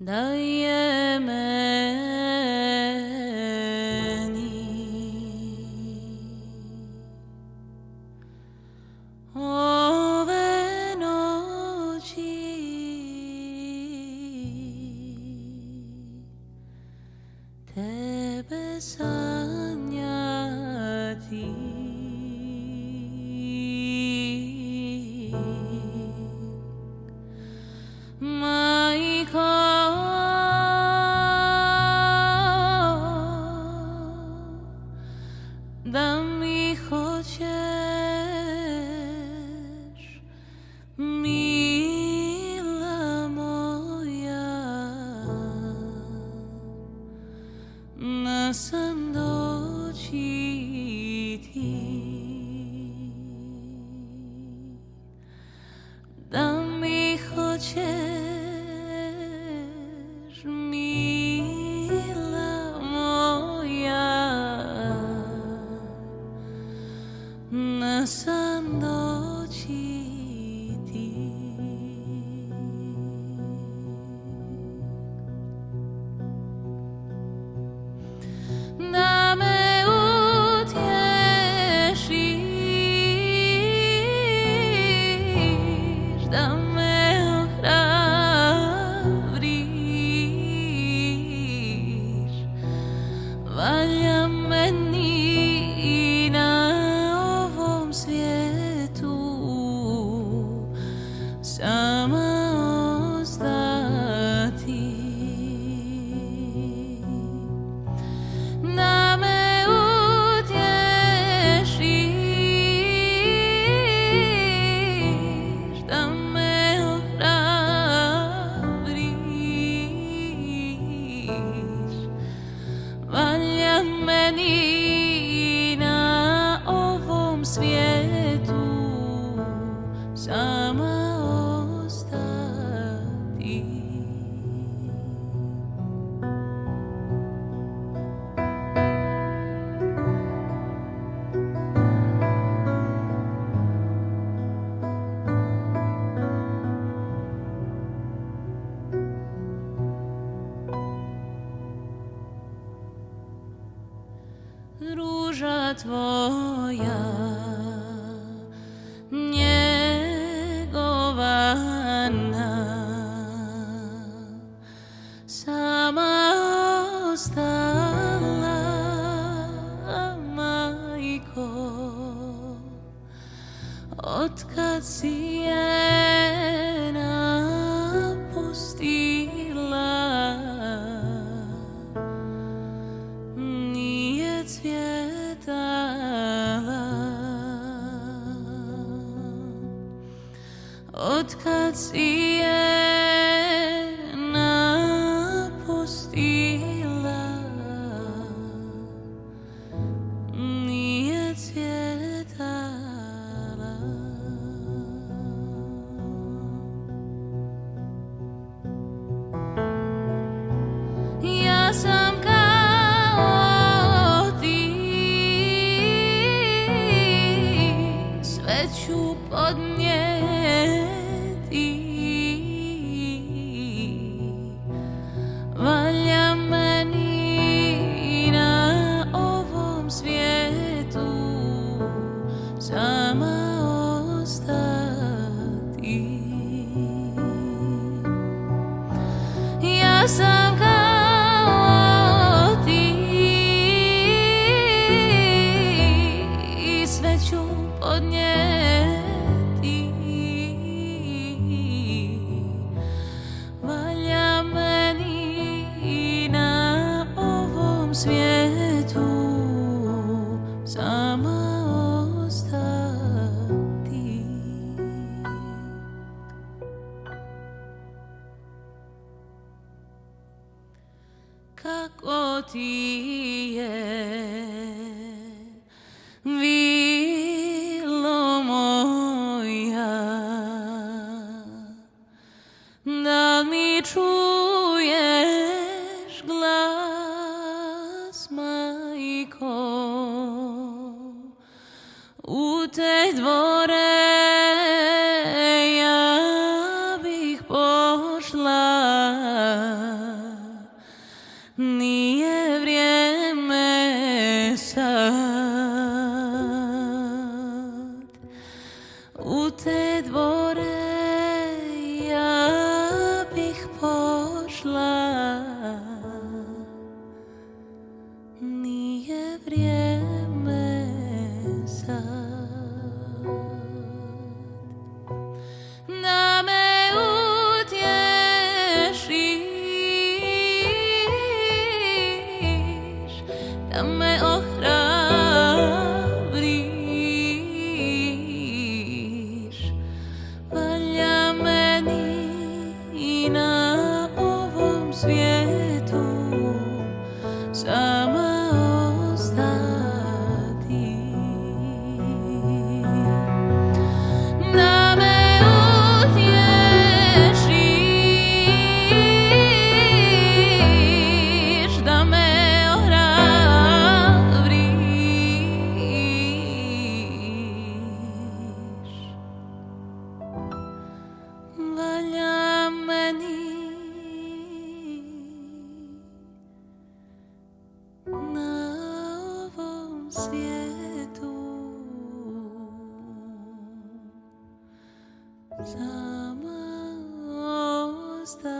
daje meni ove noći tebe sanjati. Majko, da mi hoćeš, mila moja, na san doći ti, da mi hoćeš, mila moja, na san doći ti. Da me utješiš, da me ohrabriš, valja meni na ovom svijetu sama ostati. Da me utješiš, da me ohrabriš, valja meni na ovom svijetu sama ostati. Ruža tvoja njegovana sama ostala, majko, otkad si je napustila. Nije cvjetala, otkad si je napustila. Nije cvjetala. Ja sam kao ti, sve ću podnijeti, valja meni na ovom svijetu sama ostati. Ja sam kao ti, sve ću podnijeti, valja meni na ovom svijetu sama ostati. Kako ti je vilo moja, da mi čuješ glas, majko, u te dvore ja bih pošla. Sama osta